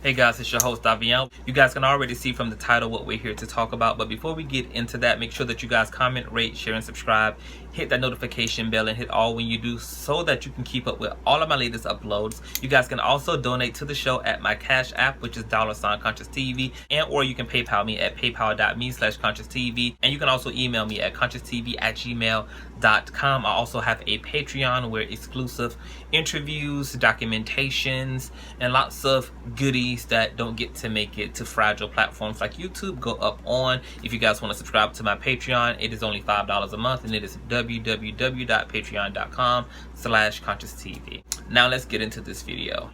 Hey guys, it's your host Davian. You guys can already see from the title what we're here to talk about, but before we get into that, make sure that you guys comment, rate, share, and subscribe. Hit that notification bell and hit all when you do so that you can keep up with all of my latest uploads. You guys can also donate to the show at my Cash App, which is $Consciouztv, and or you can PayPal me at paypal.me/ConsciouzTV, and you can also email me at consciouztv@gmail.com. I also have a Patreon where exclusive interviews, documentations, and lots of goodies that don't get to make it to fragile platforms like YouTube go up on. If you guys want to subscribe to my Patreon, it is only $5 a month, and it is www.patreon.com/ConsciouzTV. Now let's get into this video.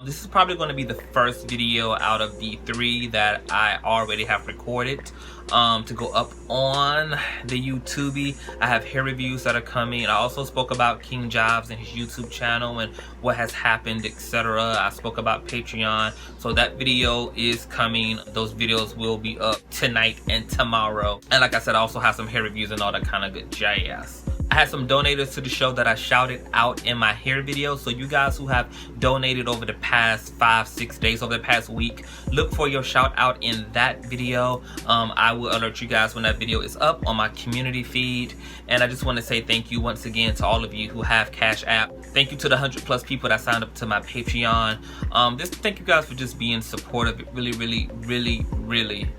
This is probably going to be the first video out of the 3 that I already have recorded to go up on the YouTube. I have hair reviews that are coming. I also spoke about King Jobs and his YouTube channel and what has happened, etc. I spoke about Patreon, so that video is coming. Those videos will be up tonight and tomorrow. And like I said, I also have some hair reviews and all that kind of good jazz. I had some donators to the show that I shouted out in my hair video. So you guys who have donated over the past 5-6 days, over the past week, look for your shout out in that video. I will alert you guys when that video is up on my community feed. And I just want to say thank you once again to all of you who have Cash App. Thank you to the 100+ people that signed up to my Patreon. Just thank you guys for just being supportive. It really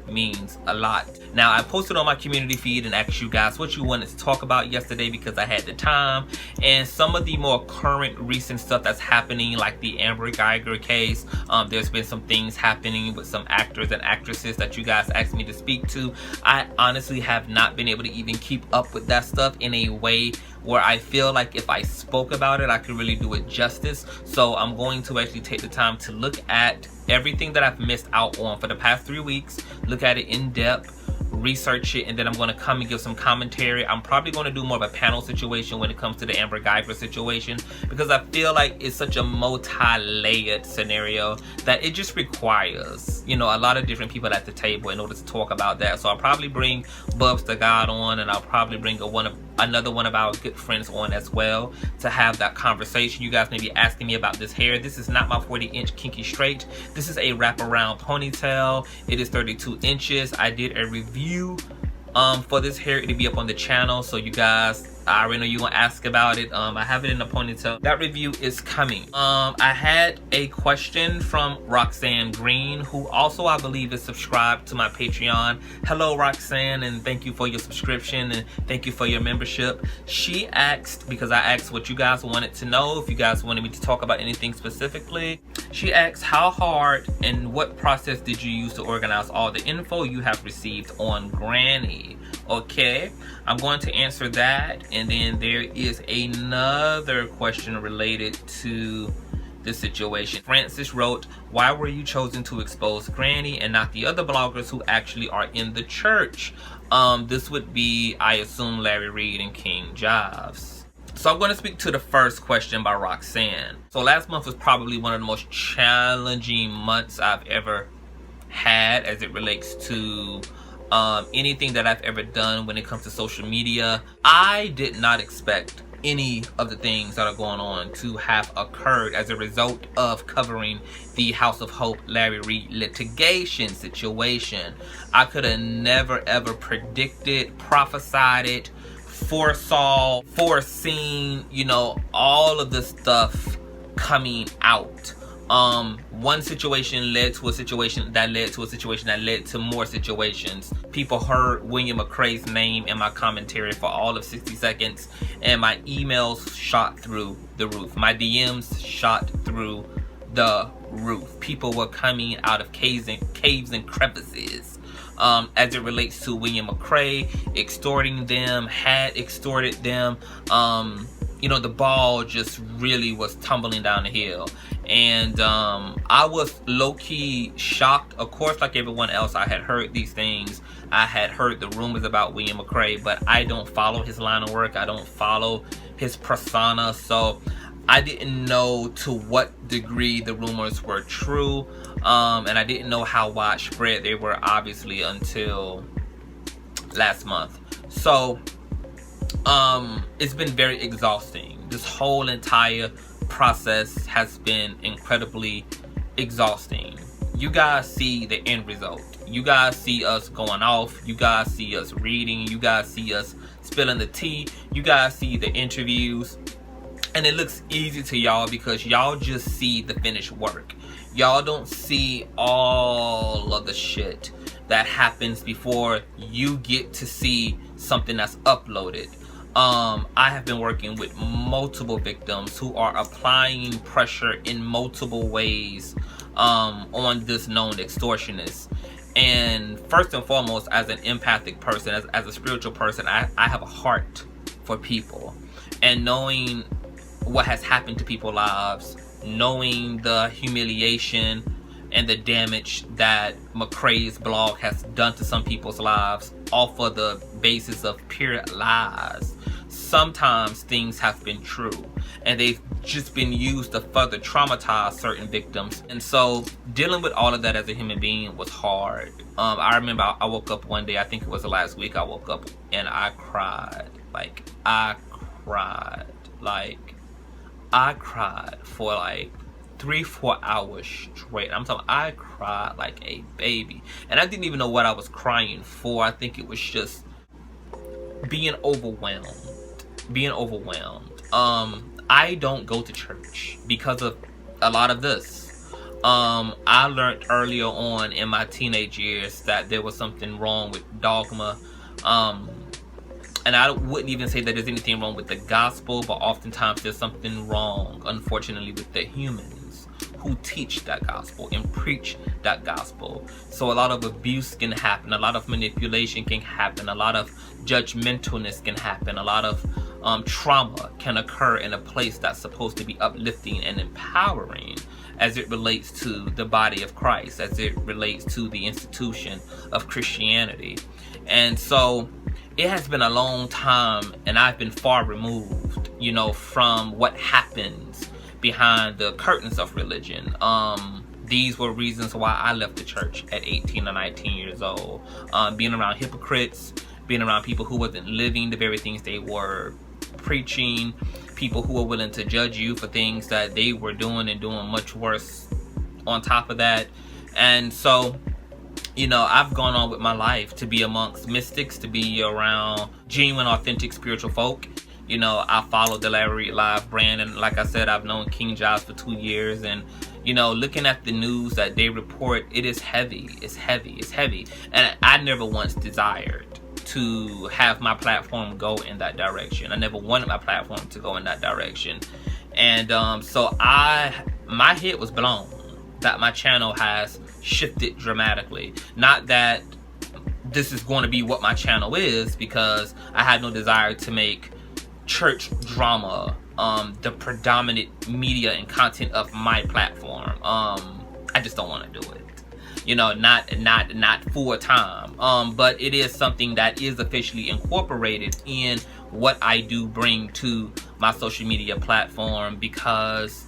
means a lot. Now, I posted on my community feed and asked you guys what you wanted to talk about yesterday because I had the time, and some of the more current recent stuff that's happening, like the Amber Geiger case. There's been some things happening with some actors and actresses that you guys asked me to speak to. I honestly have not been able to even keep up with that stuff in a way where I feel like if I spoke about it, I could really do it justice. So I'm going to actually take the time to look at everything that I've missed out on for the past 3 weeks, look at it in depth, research it, and then I'm going to come and give some commentary. I'm probably going to do more of a panel situation when it comes to the Amber Geiger situation, because I feel like it's such a multi-layered scenario that it just requires, you know, a lot of different people at the table in order to talk about that. So I'll probably bring Bubs the God on, and I'll probably bring another one of our good friends on as well to have that conversation. You guys may be asking me about this hair. This is not my 40-inch kinky straight. This is a wraparound ponytail. It is 32 inches. I did a review for this hair. It'll be up on the channel, so you guys, I already know you're gonna ask about it. I have it in a ponytail. That review is coming. I had a question from Roxanne Green, who also I believe is subscribed to my Patreon. Hello Roxanne, and thank you for your subscription and thank you for your membership. She asked, because I asked what you guys wanted to know, if you guys wanted me to talk about anything specifically. She asked, how hard and what process did you use to organize all the info you have received on Granny? Okay, I'm going to answer that, and then there is another question related to the situation. Francis wrote, why were you chosen to expose Granny and not the other bloggers who actually are in the church? This would be, I assume, Larry Reed and King Jobs. So I'm going to speak to the first question by Roxanne. So last month was probably one of the most challenging months I've ever had as it relates to anything that I've ever done when it comes to social media. I did not expect any of the things that are going on to have occurred as a result of covering the House of Hope Larry Reed litigation situation. I could have never ever predicted, prophesied it, foreseen, you know, all of this stuff coming out. One situation led to a situation that led to a situation that led to more situations. People heard William McCray's name in my commentary for all of 60 seconds, and my emails shot through the roof. My DMs shot through the roof. People were coming out of caves and crevices as it relates to William McCray, extorting them, had extorted them. You know, the ball just really was tumbling down the hill. And I was low-key shocked. Of course, like everyone else, I had heard these things. I had heard the rumors about William McCray, but I don't follow his line of work. I don't follow his persona. So I didn't know to what degree the rumors were true. And I didn't know how widespread they were, obviously, until last month. So it's been very exhausting. This whole entire process has been incredibly exhausting. You guys see the end result. You guys see us going off. You guys see us reading. You guys see us spilling the tea. You guys see the interviews. And it looks easy to y'all because y'all just see the finished work. Y'all don't see all of the shit that happens before you get to see something that's uploaded. I have been working with multiple victims who are applying pressure in multiple ways on this known extortionist. And first and foremost, as an empathic person, as a spiritual person, I have a heart for people. And knowing what has happened to people's lives, knowing the humiliation and the damage that McCray's blog has done to some people's lives off of the basis of pure lies. Sometimes things have been true and they've just been used to further traumatize certain victims. And so dealing with all of that as a human being was hard. I remember I woke up one day, I think it was the last week, I woke up and I cried. I cried for like 3-4 hours straight. I'm talking, I cried like a baby. And I didn't even know what I was crying for. I think it was just being overwhelmed. I don't go to church because of a lot of this. I learned earlier on in my teenage years that there was something wrong with dogma. And I wouldn't even say that there's anything wrong with the gospel, but oftentimes there's something wrong, unfortunately, with the humans who teach that gospel and preach that gospel. So a lot of abuse can happen, a lot of manipulation can happen, a lot of judgmentalness can happen, a lot of trauma can occur in a place that's supposed to be uplifting and empowering as it relates to the body of Christ, as it relates to the institution of Christianity. And so it has been a long time, and I've been far removed, from what happens behind the curtains of religion. These were reasons why I left the church at 18 or 19 years old. Being around hypocrites, being around people who wasn't living the very things they were preaching, people who were willing to judge you for things that they were doing and doing much worse on top of that. And so I've gone on with my life to be amongst mystics, to be around genuine, authentic spiritual folk. I followed the Larry Reid Live brand, and like I said, I've known King Giles for 2 years, and looking at the news that they report, it is heavy. It's heavy. And I never once desired to have my platform go in that direction. I never wanted my platform to go in that direction. And so my head was blown that my channel has shifted dramatically. Not that this is going to be what my channel is, because I had no desire to make church drama the predominant media and content of my platform. I just don't want to do it, not full time. But it is something that is officially incorporated in what I do bring to my social media platform, because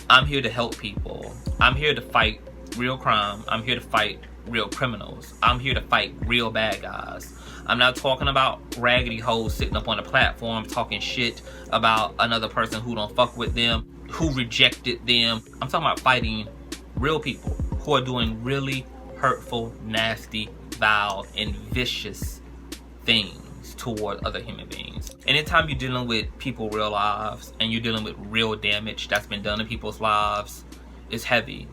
I'm here to help people. I'm here to fight real crime. I'm here to fight real criminals. I'm here to fight real bad guys. I'm not talking about raggedy hoes sitting up on a platform talking shit about another person who don't fuck with them, who rejected them. I'm talking about fighting real people who are doing really hurtful, nasty, vile, and vicious things toward other human beings. Anytime you're dealing with people's real lives and you're dealing with real damage that's been done to people's lives, it's heavy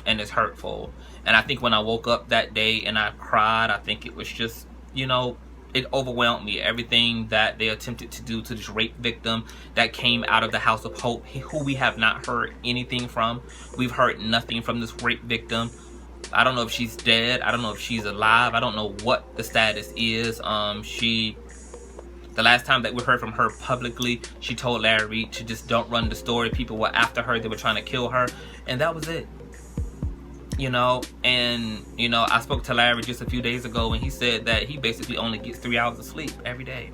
and it's hurtful. And I think when I woke up that day and I cried, I think it was just, it overwhelmed me. Everything that they attempted to do to this rape victim that came out of the House of Hope, who we have not heard anything from. We've heard nothing from this rape victim. I don't know if she's dead. I don't know if she's alive. I don't know what the status is. The last time that we heard from her publicly, she told Larry Reid to just don't run the story. People were after her. They were trying to kill her. And that was it. I spoke to Larry just a few days ago, and he said that he basically only gets 3 hours of sleep every day.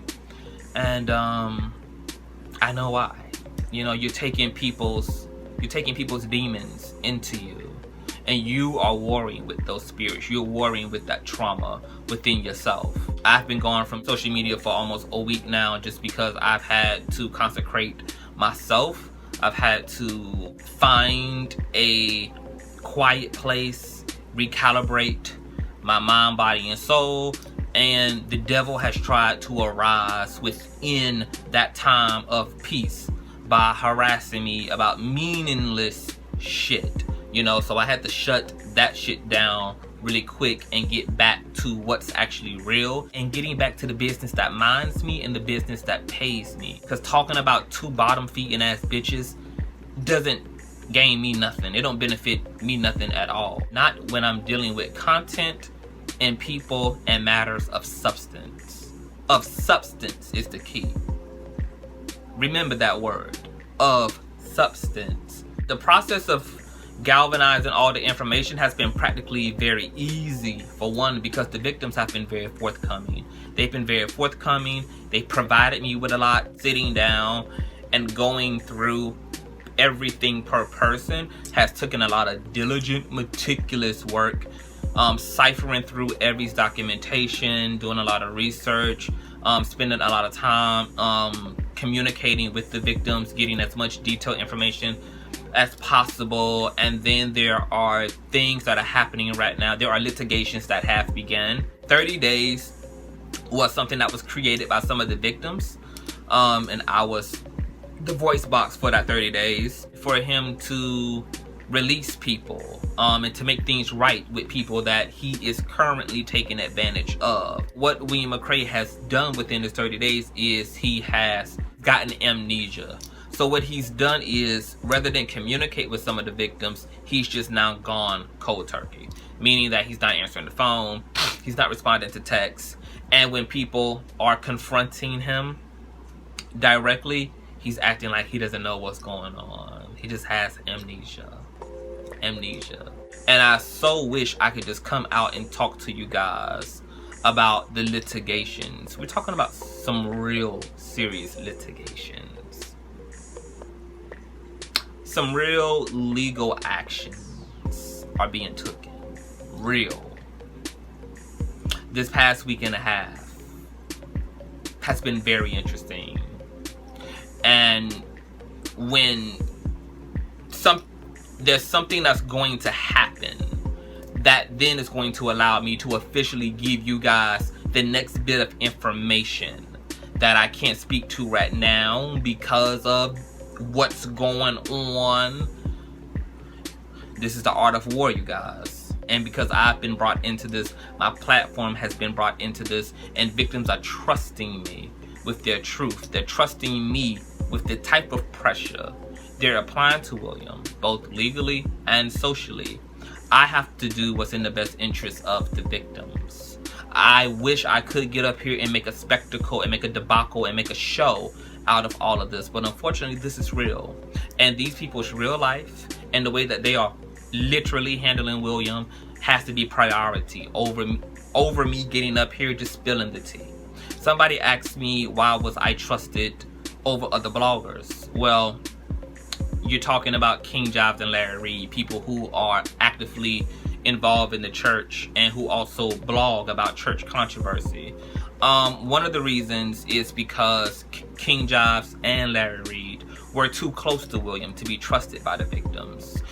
And I know why. You're taking people's demons into you, and you are warring with those spirits. You're warring with that trauma within yourself. I've been gone from social media for almost a week now, just because I've had to consecrate myself I've had to find a quiet place, recalibrate my mind, body, and soul. And the devil has tried to arise within that time of peace by harassing me about meaningless shit. You know, so I had to shut that shit down really quick and get back to what's actually real, and getting back to the business that minds me and the business that pays me. Because talking about two bottom feeding ass bitches doesn't gain me nothing. It don't benefit me nothing at all. Not when I'm dealing with content and people and matters of substance. Of substance is the key. Remember that word, of substance. The process of galvanizing all the information has been practically very easy, for one, because the victims have been very forthcoming. They've been very forthcoming. They provided me with a lot. Sitting down and going through everything per person has taken a lot of diligent, meticulous work. Ciphering through every documentation, doing a lot of research, spending a lot of time communicating with the victims, getting as much detailed information as possible. And then there are things that are happening right now. There are litigations that have begun. 30 days was something that was created by some of the victims, and I was the voice box for that 30 days for him to release people, and to make things right with people that he is currently taking advantage of. What William McCray has done within his 30 days is he has gotten amnesia. So what he's done is, rather than communicate with some of the victims, he's just now gone cold turkey. Meaning that he's not answering the phone, he's not responding to texts, and when people are confronting him directly, he's acting like he doesn't know what's going on. He just has amnesia. And I so wish I could just come out and talk to you guys about the litigations. We're talking about some real serious litigations. Some real legal actions are being taken. Real. This past week and a half has been very interesting. And when there's something that's going to happen that then is going to allow me to officially give you guys the next bit of information that I can't speak to right now because of what's going on. This is the art of war, you guys. And because I've been brought into this, my platform has been brought into this, and victims are trusting me with their truth. They're trusting me with the type of pressure they're applying to William, both legally and socially. I have to do what's in the best interest of the victims. I wish I could get up here and make a spectacle and make a debacle and make a show out of all of this, but unfortunately this is real. And these people's real life and the way that they are literally handling William has to be priority over me getting up here just spilling the tea. Somebody asked me, why was I trusted over other bloggers? Well, you're talking about King Jives and Larry Reed, people who are actively involved in the church and who also blog about church controversy. One of the reasons is because King Jives and Larry Reed were too close to William to be trusted by the victims.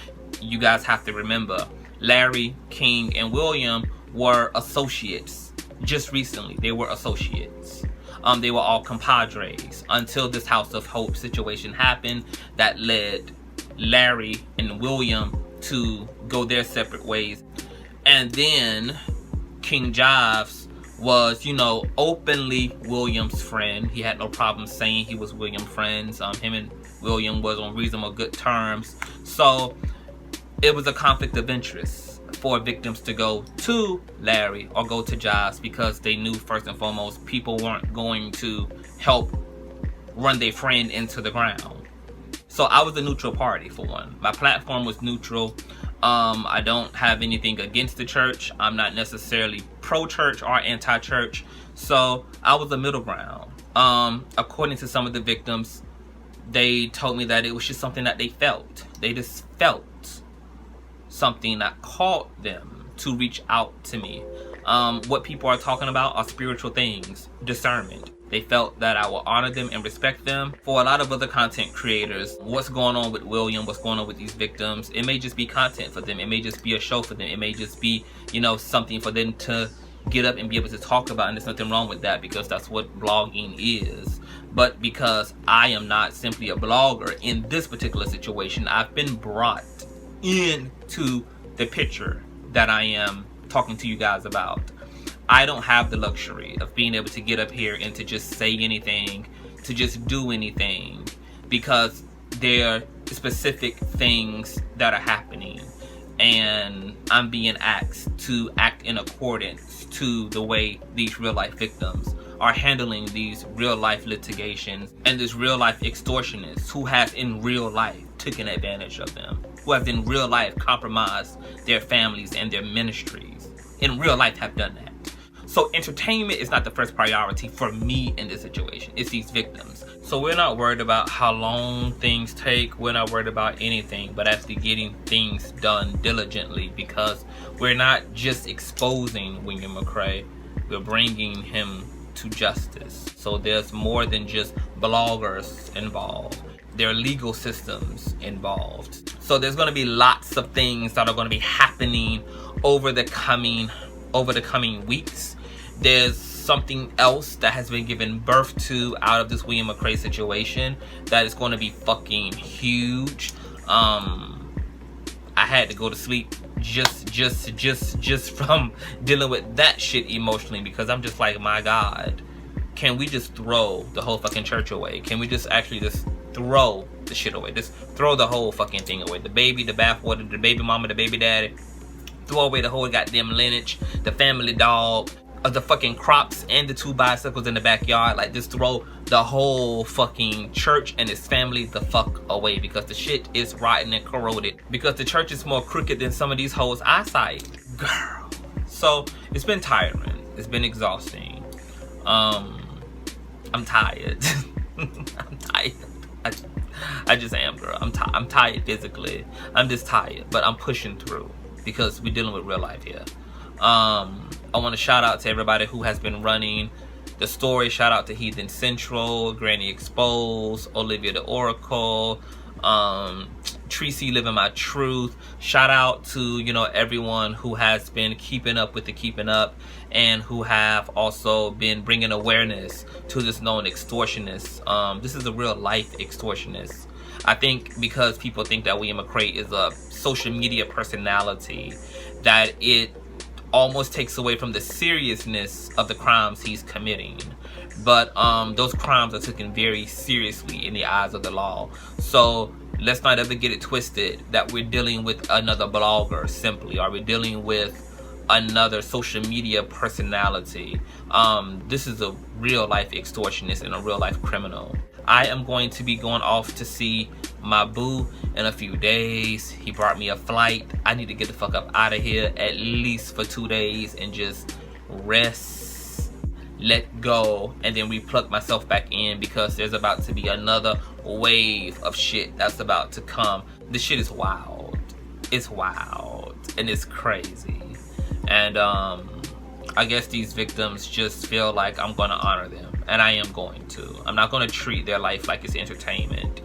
You guys have to remember, Larry, King, and William were associates. Just recently, they were associates. They were all compadres until this House of Hope situation happened that led Larry and William to go their separate ways. And then King Jives was, you know, openly William's friend. He had no problem saying he was William's friends. Him and William was on reasonable good terms. So it was a conflict of interest for victims to go to Larry or go to Jives, because they knew first and foremost people weren't going to help run their friend into the ground. So I was a neutral party, for one. My platform was neutral. I don't have anything against the church. I'm not necessarily pro-church or anti-church. So I was a middle ground. According to some of the victims, they told me that it was just something that they felt. They just felt something that called them to reach out to me. What people are talking about are spiritual things, discernment. They felt that I will honor them and respect them. For a lot of other content creators, what's going on with William, what's going on with these victims, it may just be content for them. It may just be a show for them. It may just be, you know, something for them to get up and be able to talk about, and there's nothing wrong with that because that's what blogging is. But because I am not simply a blogger in this particular situation, I've been brought into the picture that I am talking to you guys about. I don't have the luxury of being able to get up here and to just say anything, to just do anything, because there are specific things that are happening and I'm being asked to act in accordance to the way these real life victims are handling these real life litigations and this real life extortionists who has in real life taken advantage of them, who have in real life compromised their families and their ministries, in real life have done that. So entertainment is not the first priority for me in this situation. It's these victims. So we're not worried about how long things take. We're not worried about anything, but actually getting things done diligently, because we're not just exposing William McCray. We're bringing him to justice. So there's more than just bloggers involved. There are legal systems involved. So there's going to be lots of things that are going to be happening over the coming weeks. There's something else that has been given birth to out of this William McCray situation that is going to be fucking huge. I had to go to sleep just from dealing with that shit emotionally, because I'm just like, my God, can we just throw the whole fucking church away? Can we just actually just throw the shit away? Just throw the whole fucking thing away. The baby, the bathwater, the baby mama, the baby daddy. Throw away the whole goddamn lineage, the family dog, the fucking crops and the 2 bicycles in the backyard. Like, just throw the whole fucking church and its family the fuck away, because the shit is rotten and corroded, because the church is more crooked than some of these hoes' eyesight. Girl. So it's been tiring. It's been exhausting. I'm tired. I'm tired. I just am, girl. I'm tired physically. I'm just tired, but I'm pushing through, because we're dealing with real life here. I want to shout out to everybody who has been running the story. Shout out to Heathen Central, Granny Exposed, Olivia the Oracle, Tracy Living My Truth. Shout out to, you know, everyone who has been keeping up with the keeping up, and who have also been bringing awareness to this known extortionist. This is a real life extortionist. I think because people think that William McCray is a social media personality, that it almost takes away from the seriousness of the crimes he's committing. But those crimes are taken very seriously in the eyes of the law. So let's not ever get it twisted that we're dealing with another blogger simply, or we're dealing with another social media personality. This is a real life extortionist and a real life criminal. I am going to be going off to see my boo in a few days. He brought me a flight. I need to get the fuck up out of here at least for 2 days and just rest, let go, and then replug myself back in, because there's about to be another wave of shit that's about to come. This shit is wild. It's wild and it's crazy. And I guess these victims just feel like I'm gonna honor them, and I am going to. I'm not gonna treat their life like it's entertainment.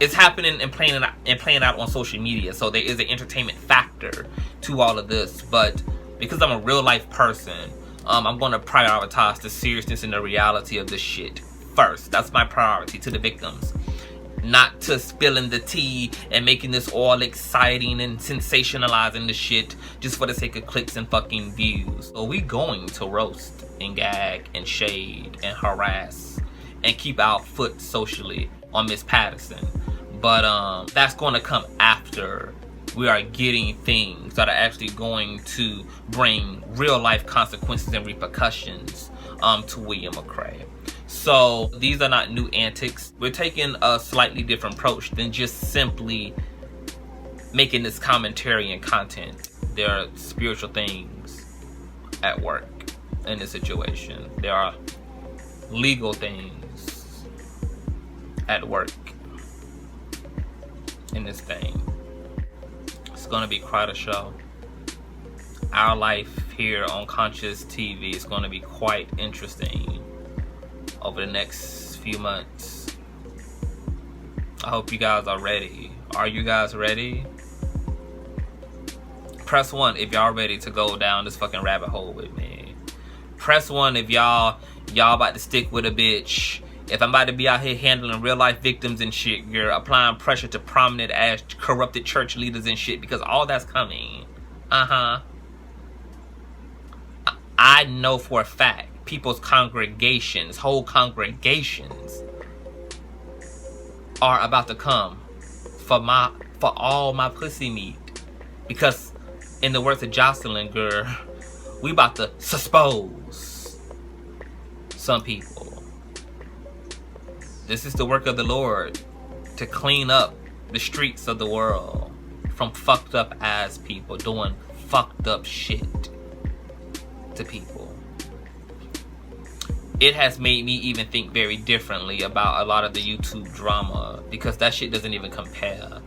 It's happening and playing out on social media, so there is an entertainment factor to all of this. But because I'm a real life person, I'm gonna prioritize the seriousness and the reality of this shit first. That's my priority to the victims. Not to spilling the tea and making this all exciting and sensationalizing the shit just for the sake of clicks and fucking views. So we going to roast and gag and shade and harass and keep our foot socially on Miss Patterson. But that's going to come after we are getting things that are actually going to bring real life consequences and repercussions to William McCray. So these are not new antics. We're taking a slightly different approach than just simply making this commentary and content. There are spiritual things at work in this situation. There are legal things at work in this thing. It's gonna be quite a show. Our life here on Consciouztv is going to be quite interesting over the next few months. I hope you guys are ready. Are you guys ready? Press 1 if y'all ready to go down this fucking rabbit hole with me. Press 1 if y'all about to stick with a bitch. If I'm about to be out here handling real life victims and shit, you're applying pressure to prominent ass corrupted church leaders and shit, because all that's coming. I know for a fact people's congregations, whole congregations, are about to come for all my pussy meat. Because in the words of Jocelyn, girl, we about to expose some people. This is the work of the Lord to clean up the streets of the world from fucked up ass people doing fucked up shit to people. It has made me even think very differently about a lot of the YouTube drama, because that shit doesn't even compare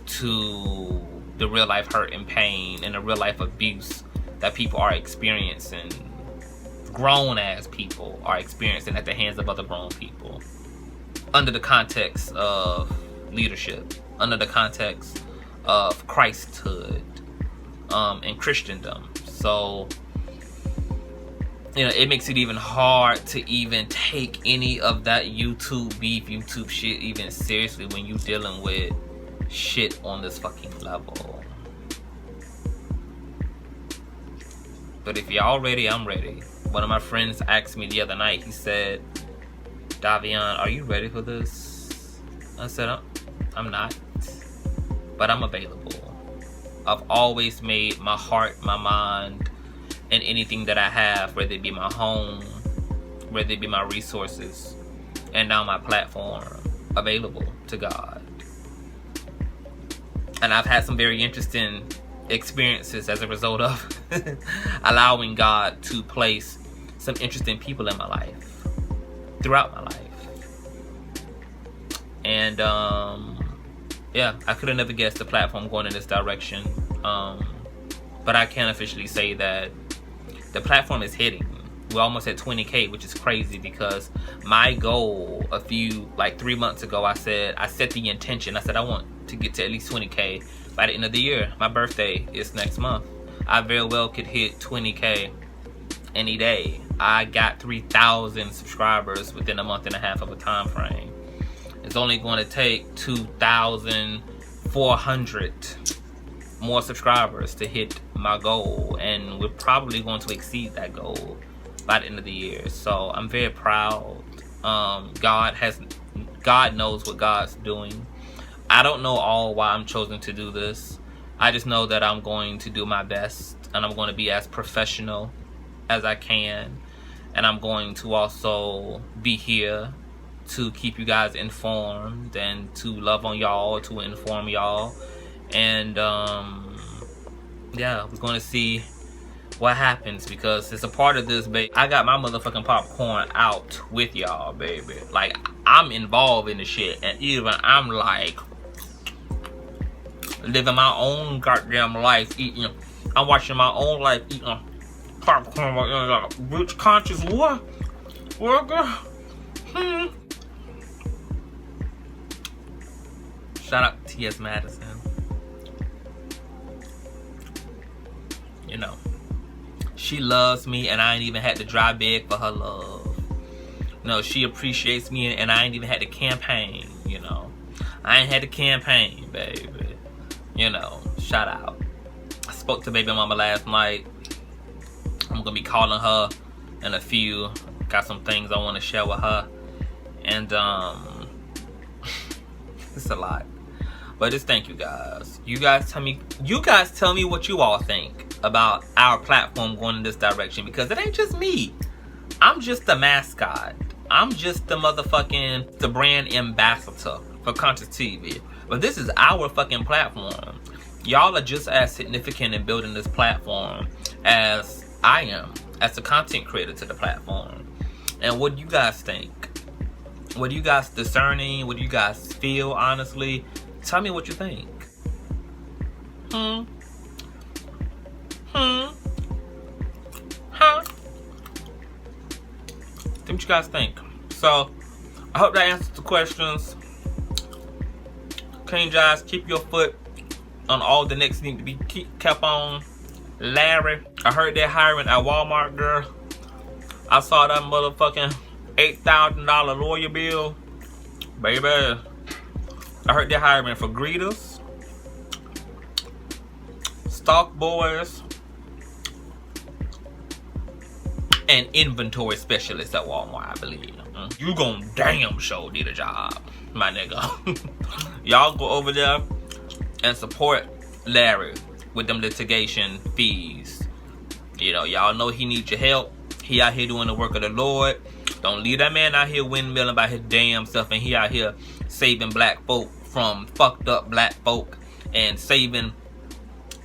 to the real life hurt and pain and the real life abuse that people are experiencing. Grown ass people are experiencing at the hands of other grown people, under the context of leadership, under the context of Christhood, and Christendom. So, you know, it makes it even hard to even take any of that YouTube beef, YouTube shit even seriously when you dealing with shit on this fucking level. But if y'all ready, I'm ready. One of my friends asked me the other night, he said, Davion, are you ready for this? I said, I'm not, but I'm available. I've always made my heart, my mind, and anything that I have, whether it be my home, whether it be my resources, and now my platform, available to God. And I've had some very interesting experiences as a result of allowing God to place some interesting people in my life, throughout my life. And yeah, I could have never guessed the platform going in this direction. But I can officially say that the platform is hitting. We're almost at 20K, which is crazy, because my goal like 3 months ago, I set the intention. I said I want to get to at least 20K by the end of the year. My birthday is next month. I very well could hit 20K any day. I got 3,000 subscribers within a month and a half of a time frame. It's only going to take 2,400 more subscribers to hit my goal, and we're probably going to exceed that goal by the end of the year. So I'm very proud. God knows what God's doing. I don't know all why I'm chosen to do this. I just know that I'm going to do my best, and I'm going to be as professional as I can, and I'm going to also be here to keep you guys informed and to love on y'all, to inform y'all. And yeah, we're going to see what happens, because it's a part of this, baby. I got my motherfucking popcorn out with y'all, baby. Like, I'm involved in the shit, and even I'm like living my own goddamn life, I'm watching my own life eating popcorn right now. Bitch, conscious what? What, girl? Shout out to T.S. Madison. You know, she loves me, and I ain't even had to dry beg for her love. No, she appreciates me, and I ain't even had to campaign. You know, I ain't had to campaign, baby. You know, shout out. I spoke to baby mama last night. I'm gonna be calling her in a few. Got some things I want to share with her, and it's a lot. But just thank you guys. You guys tell me what you all think about our platform going in this direction, because it ain't just me. I'm just the mascot. I'm just the brand ambassador for Consciouztv. But this is our fucking platform. Y'all are just as significant in building this platform as I am, as the content creator to the platform. And what do you guys think? What are you guys discerning? What do you guys feel, honestly? Tell me what you think. What you guys think? So, I hope that answers the questions. King Consciouz, keep your foot on all the necks need to be kept on. Larry, I heard they're hiring at Walmart, girl. I saw that motherfucking $8,000 lawyer bill. Baby. I heard they're hiring for greeters, stock boys, and inventory specialists at Walmart, I believe. You gon' damn sure need a job, my nigga. Y'all go over there and support Larry with them litigation fees. You know, y'all know he needs your help. He out here doing the work of the Lord. Don't leave that man out here windmilling by his damn self, and he out here saving black folk from fucked up black folk and saving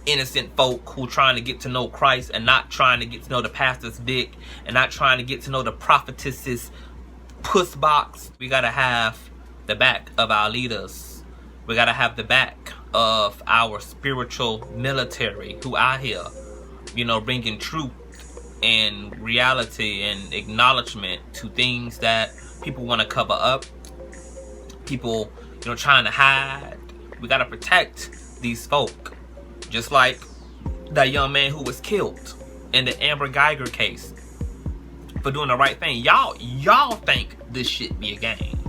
innocent folk who trying to get to know Christ and not trying to get to know the pastor's dick and not trying to get to know the prophetess's puss box. We gotta have the back of our leaders. We gotta have the back of our spiritual military who out here, you know, bringing truth and reality and acknowledgement to things that people want to cover up. People, you know, trying to hide. We gotta protect these folk. Just like that young man who was killed in the Amber Geiger case for doing the right thing. Y'all think this shit be a game.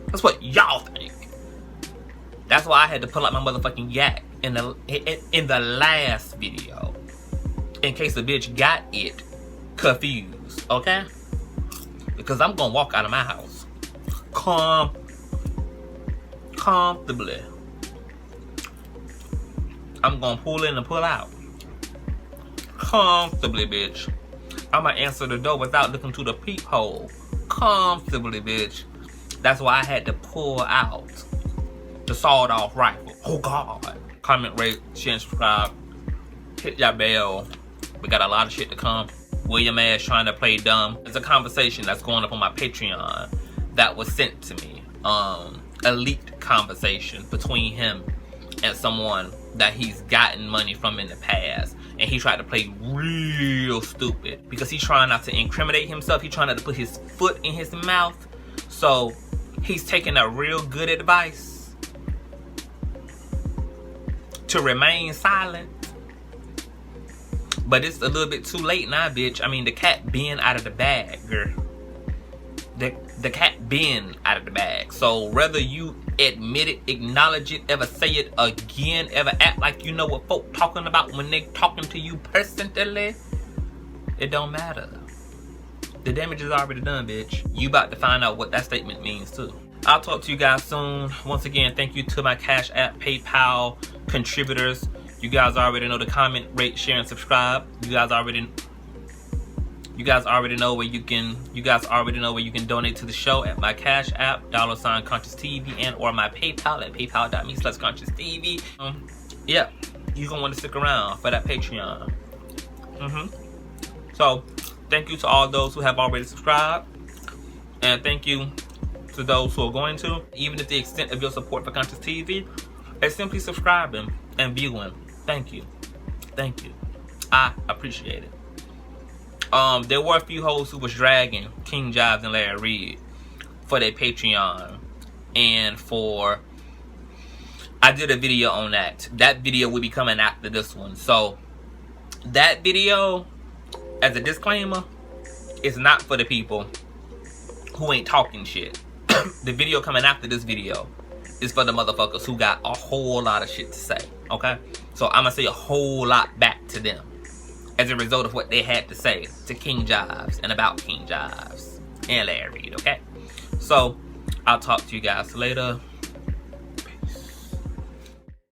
That's what y'all think. That's why I had to pull out my motherfucking yak in the last video, in case the bitch got it confused, okay? Because I'm gonna walk out of my house comfortably. I'm gonna pull in and pull out comfortably, bitch. I'm gonna answer the door without looking through the peephole comfortably, bitch. That's why I had to pull out the sawed-off rifle. Oh God! Comment, rate, share, and subscribe. Hit that bell. We got a lot of shit to come. William Ash trying to play dumb. It's a conversation that's going up on my Patreon that was sent to me. A leaked conversation between him and someone that he's gotten money from in the past, and he tried to play real stupid because he's trying not to incriminate himself. He's trying not to put his foot in his mouth. So he's taking a real good advice to remain silent. But it's a little bit too late now, bitch. I mean, the cat been out of the bag, girl. The cat been out of the bag. So whether you admit it, acknowledge it, ever say it again, ever act like you know what folk talking about when they talking to you personally, it don't matter. The damage is already done, bitch. You about to find out what that statement means too. I'll talk to you guys soon. Once again, thank you to my Cash App, PayPal contributors. You guys already know to comment, rate, share, and subscribe. You guys already know where you can donate to the show at my Cash App, $Consciouztv, and or my PayPal at paypal.me/ConsciouzTV. Yeah, you're gonna want to stick around for that Patreon. So, thank you to all those who have already subscribed, and thank you to those who are going to. Even if the extent of your support for Consciouztv is simply subscribing and viewing. Thank you. Thank you. I appreciate it. There were a few hoes who was dragging King Consciouz and Larry Reid for their Patreon, and I did a video on that. That video will be coming after this one. So that video, as a disclaimer, is not for the people who ain't talking shit. The video coming after this video is for the motherfuckers who got a whole lot of shit to say, okay? So I'm gonna say a whole lot back to them as a result of what they had to say to King Consciouz and about King Consciouz and Larry Reid, okay? So I'll talk to you guys later.